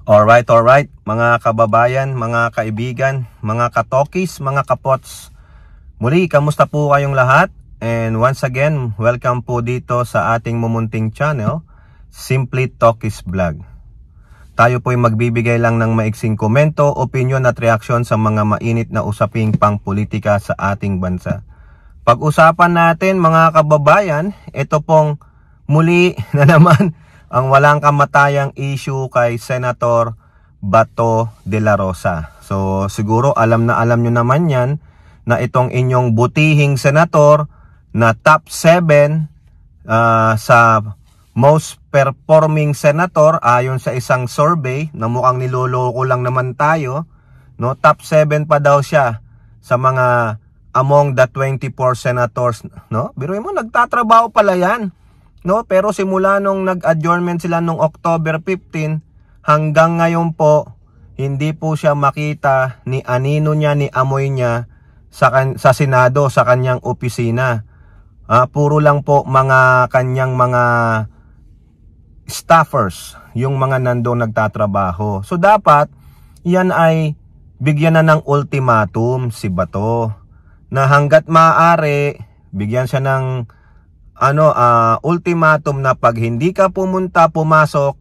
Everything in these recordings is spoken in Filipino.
Alright, mga kababayan, mga kaibigan, mga katokis, mga kapots. Muli, kamusta po kayong lahat? And once again, welcome po dito sa ating mumunting channel, Simply Tokis Vlog. Tayo po'y magbibigay lang ng maiksing komento, opinion at reaksyon sa mga mainit na usaping pangpolitika sa ating bansa. Pag-usapan natin mga kababayan, ito pong muli na naman ang walang kamatayang issue kay Senator Bato de la Rosa. So siguro alam nyo naman yan na itong inyong butihing senator na top 7 sa most performing senator ayon sa isang survey na mukhang niloloko lang naman tayo, no? Top 7 pa daw siya sa mga among the 24 senators, no? Biruin mo, nagtatrabaho pala yan, no? Pero simula nung nag-adjournment sila nung October 15 hanggang ngayon po, hindi po siya makita ni anino niya ni amoy niya sa Senado, sa kanyang opisina. Puro lang po mga kanyang mga staffers yung mga nandong nagtatrabaho. So dapat yan ay bigyan na ng ultimatum si Bato na hanggat maaari bigyan siya ng ultimatum na pag hindi ka pumasok,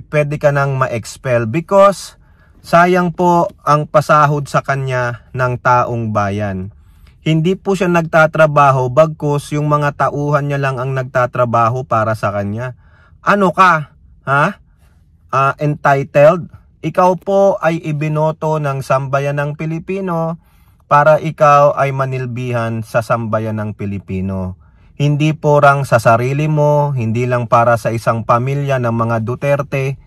pwede ka nang ma-expel because sayang po ang pasahod sa kanya ng taong bayan. Hindi po siya nagtatrabaho bagkus yung mga tauhan niya lang ang nagtatrabaho para sa kanya. Ano ka? Entitled? Ikaw po ay ibinoto ng sambayan ng Pilipino para ikaw ay manilbihan sa sambayan ng Pilipino. Hindi po lang sa sarili mo, hindi lang para sa isang pamilya ng mga Duterte.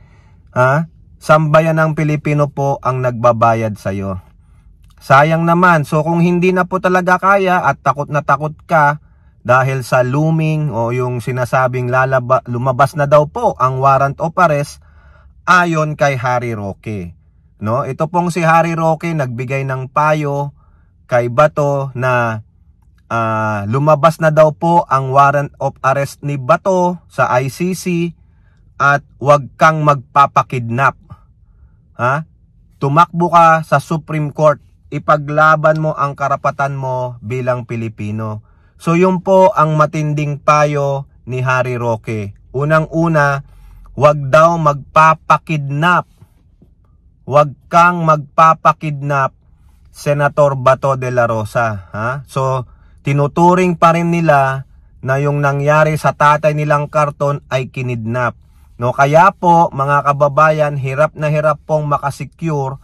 Sambayan ng Pilipino po ang nagbabayad sa'yo. Sayang naman, so kung hindi na po talaga kaya at takot na takot ka dahil sa looming o yung sinasabing lumabas na daw po ang warrant of arrest ayon kay Harry Roque. No? Ito pong si Harry Roque nagbigay ng payo kay Bato na lumabas na daw po ang warrant of arrest ni Bato sa ICC at huwag kang magpapakidnap. Tumakbo ka sa Supreme Court, ipaglaban mo ang karapatan mo bilang Pilipino. So yun po ang matinding payo ni Harry Roque. Unang-una, huwag daw magpapakidnap. Huwag kang magpapakidnap, Senator Bato de la Rosa. So tinuturing pa rin nila na yung nangyari sa tatay nilang Karton ay kinidnap. No, kaya po mga kababayan, hirap na hirap pong makasecure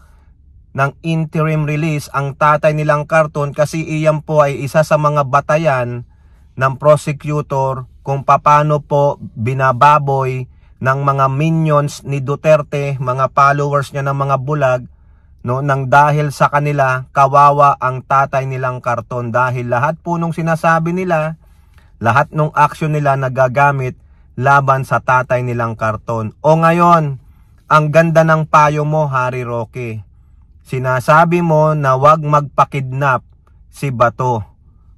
ng interim release ang tatay nilang Karton kasi iyan po ay isa sa mga batayan ng prosecutor kung paano po binababoy ng mga minions ni Duterte, mga followers niya ng mga bulag, no, nang dahil sa kanila kawawa ang tatay nilang Karton dahil lahat po nung sinasabi nila, lahat nung action nila nagagamit laban sa tatay nilang Karton. O ngayon, ang ganda ng payo mo, Harry Roque. Sinasabi mo na wag magpakidnap si Bato.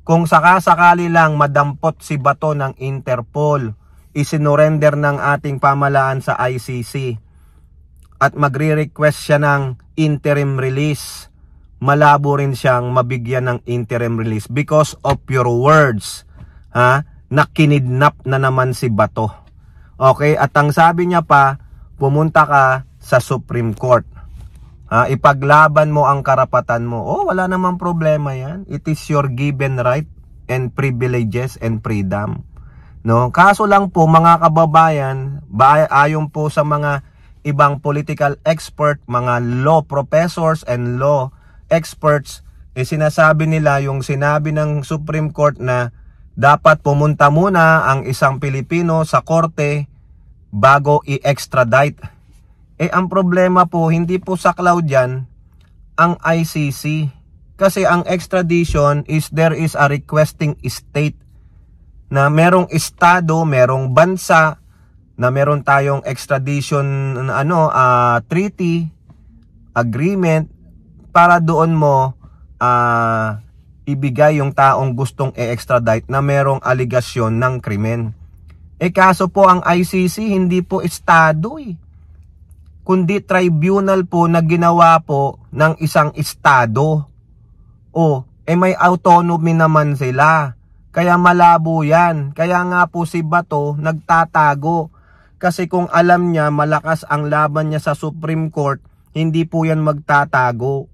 Kung sakasakali lang madampot si Bato ng Interpol, isinurrender ng ating pamalaan sa ICC at magre-request siya ng interim release, malabo rin siyang mabigyan ng interim release because of your words, na kinidnap na naman si Bato. Okay, at ang sabi niya pa, pumunta ka sa Supreme Court. Ipaglaban mo ang karapatan mo. Wala namang problema yan. It is your given right and privileges and freedom. No? Kaso lang po mga kababayan, ayon po sa mga ibang political expert, mga law professors and law experts, sinasabi nila yung sinabi ng Supreme Court na dapat pumunta muna ang isang Pilipino sa korte bago i-extradite. Ang problema po, hindi po saklaw dyan ang ICC. Kasi ang extradition is there is a requesting state na merong estado, merong bansa na meron tayong extradition treaty, agreement para doon mo ibigay yung taong gustong i-extradite na merong aligasyon ng krimen. Kaso po ang ICC hindi po estado kundi tribunal po na ginawa po ng isang estado. May autonomy naman sila. Kaya malabo yan. Kaya nga po si Bato nagtatago. Kasi kung alam niya malakas ang laban niya sa Supreme Court, hindi po yan magtatago.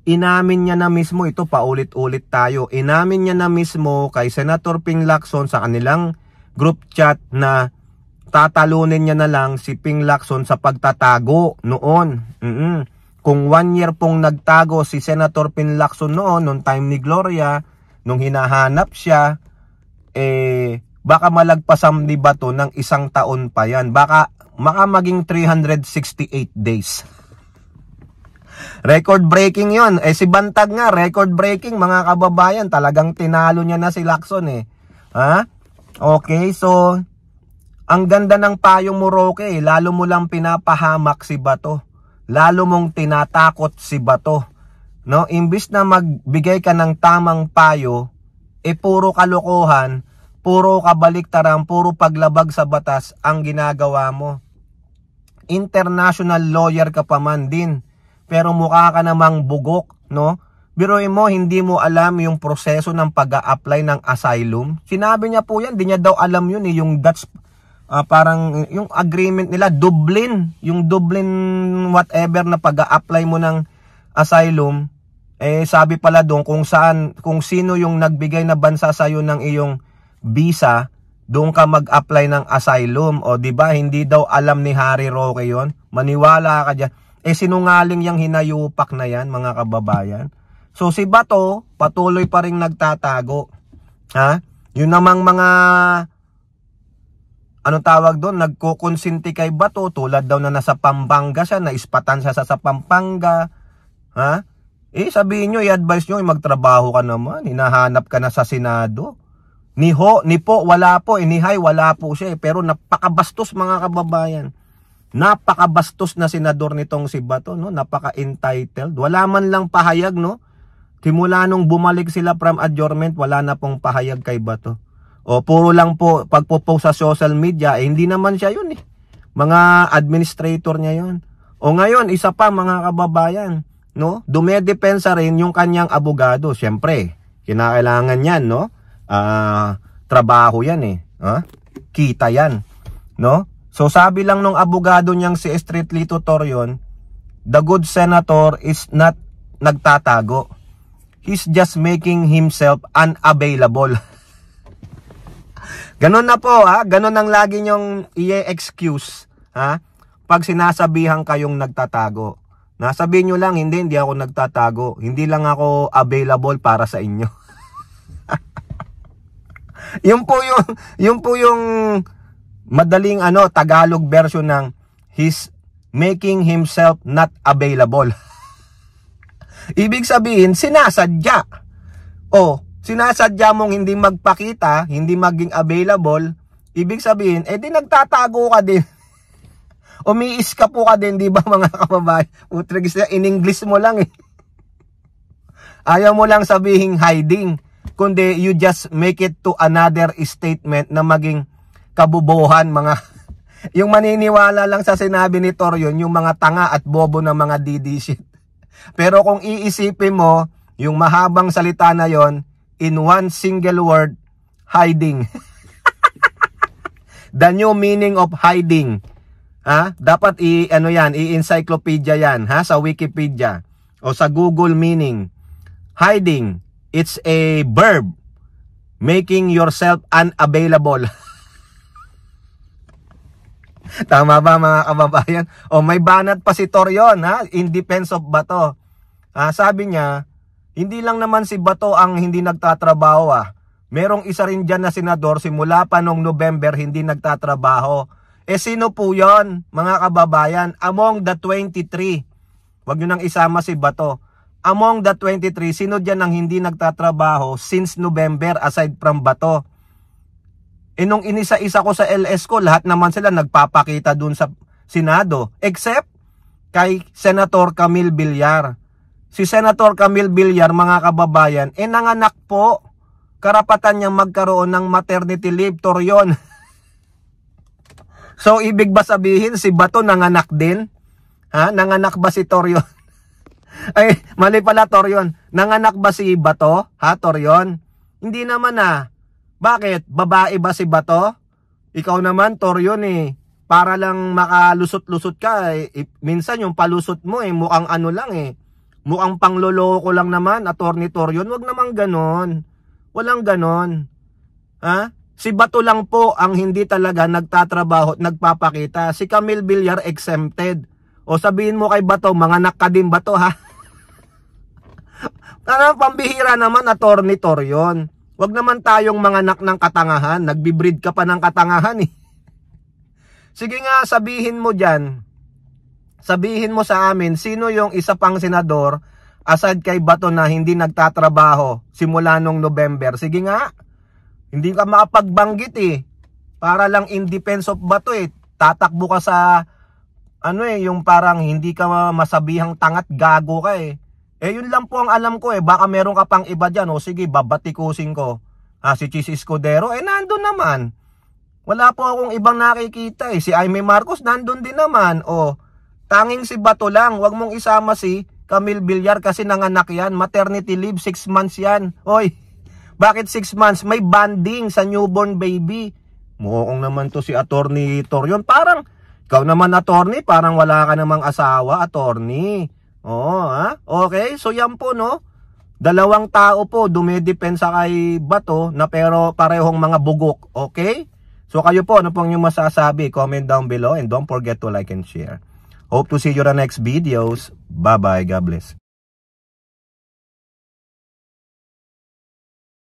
Inamin niya na mismo, ito paulit-ulit tayo, inamin niya na mismo kay Senator Ping Lacson sa kanilang group chat na tatalunin niya na lang si Ping Lacson sa pagtatago noon. Kung 1 year pong nagtago si Senator Ping Lacson noon time ni Gloria, nung hinahanap siya, baka malagpasam ni Bato ng 1 taon pa yan. Baka maging 368 days. Record breaking yon. Si Bantag nga, record breaking mga kababayan. Talagang tinalo niya na si Lacson Okay, so ang ganda ng payong mo, Roque. Lalo mo lang pinapahamak si Bato. Lalo mong tinatakot si Bato. No? Imbis na magbigay ka ng tamang payo, puro kalokohan, puro kabaliktaran, puro paglabag sa batas ang ginagawa mo. International lawyer ka pa man din. Pero mukha ka namang bugok, no? Biruin mo, hindi mo alam yung proseso ng pag-a-apply ng asylum. Sinabi niya po yan, di niya daw alam yun yung Dutch, parang yung agreement nila, Dublin, yung Dublin whatever na pag-a-apply mo ng asylum, sabi pala doon kung sino yung nagbigay na bansa sa'yo ng iyong visa, doon ka mag-apply ng asylum. Di ba? Hindi daw alam ni Harry Roque yon. Maniwala ka dyan. Sinungaling yung hinayupak na yan, mga kababayan. So si Bato, patuloy pa rin nagtatago. Yun namang mga, tawag doon, nagkukonsinti kay Bato, tulad daw na nasa Pampanga siya, naispatan siya sa Pampanga. Sabihin nyo, i-advise nyo, magtrabaho ka naman, hinahanap ka na sa Senado. Ni Po, wala po, ni Hay, wala po siya. Pero napakabastos, mga kababayan. Napakabastos na senador nitong si Bato, no? Napaka-entitled. Wala man lang pahayag, no? Simula nung bumalik sila from adjournment, wala na pong pahayag kay Bato. Puro lang po pagpo-post sa social media, hindi naman siya yun eh. Mga administrator niya yun. Ngayon, isa pa mga kababayan, no? Dumedepensa rin yung kanyang abogado. Siyempre, kinakailangan yan, no? Trabaho yan eh. Kita yan, no? So sabi lang nung abogado niyang si Street Lito Torion, the good senator is not nagtatago. He's just making himself unavailable. Ganon na po ganon ang lagi niyong i-excuse pag sinasabihan kayong nagtatago. Nasabihin niyo lang, hindi ako nagtatago. Hindi lang ako available para sa inyo. Yun po yung madaling Tagalog version ng he's making himself not available. Ibig sabihin, sinasadya. Sinasadya mong hindi magpakita, hindi maging available. Ibig sabihin, di nagtatago ka din. Umiiskapo ka din, di ba mga kababayan? In English mo lang eh. Ayaw mo lang sabihin hiding, kundi you just make it to another statement na maging kabubuhan yung maniniwala lang sa sinabi ni Torion, yung mga tanga at bobo na mga DD-shit. Pero kung iisipin mo, yung mahabang salita na yon, in one single word, hiding. The new meaning of hiding. Dapat i-encyclopedia yan, sa Wikipedia o sa Google meaning. Hiding, it's a verb making yourself unavailable. Tama ba mga kababayan? May banat pa si Torion in defense of Bato. Sabi niya, hindi lang naman si Bato ang hindi nagtatrabaho. Merong isa rin dyan na senador simula pa nung November hindi nagtatrabaho. Sino po yon mga kababayan? Among the 23. Wag nyo nang isama si Bato. Among the 23, sino dyan ang hindi nagtatrabaho since November aside from Bato? Nung inisa-isa ko sa LS ko, lahat naman sila nagpapakita dun sa Senado. Except kay Senator Camille Villar. Si Senator Camille Villar, mga kababayan, nanganak po. Karapatan niyang magkaroon ng maternity leave, Torion. So, ibig ba sabihin si Bato nanganak din? Ha? Nanganak ba si Torion? Ay, mali pala Torion. Nanganak ba si Bato? Ha, Torion? Hindi naman ah. Bakit? Babae ba si Bato? Ikaw naman, Torion eh. Para lang makalusot-lusot ka eh. Minsan yung palusot mo eh, mukhang ano lang eh. Mukhang pangloloko lang naman, Attorney Torion. Wag namang ganon. Walang ganon. Ha? Si Bato lang po ang hindi talaga nagtatrabaho at nagpapakita. Si Camille Villar exempted. O sabihin mo kay Bato, manganak ka din Bato ha? Ano, pambihira naman, Attorney Torion. Wag naman tayong manganak ng katangahan. Nagbibreed ka pa ng katangahan eh. Sige nga, sabihin mo dyan. Sabihin mo sa amin, sino yung isa pang senador aside kay Bato na hindi nagtatrabaho simula nung November? Sige nga. Hindi ka makapagbanggit eh. Para lang in defense of Bato eh. Tatakbo ka sa ano eh, yung parang hindi ka masabihang tangat, gago ka eh. Eh yun lang po ang alam ko eh. Baka meron ka pang iba dyan. O sige, babatikusin ko. Si Chis Escudero, eh nandun naman. Wala po akong ibang nakikita eh. Si Aimee Marcos nandun din naman. O, tanging si Bato lang. Huwag mong isama si Camille Villar kasi nanganak yan. Maternity leave, 6 months yan. Oy, bakit 6 months? May banding sa newborn baby. Mukhang naman to si Attorney Torion. Parang, ikaw naman Attorney, parang wala ka namang asawa, Attorney. Oo, ha? Okay, so yan po, no? Dalawang tao po dumidepensa kay Bato na pero parehong mga bugok. Okay? So kayo po, ano pong yung masasabi? Comment down below and don't forget to like and share. Hope to see you on the next videos. Bye-bye. God bless.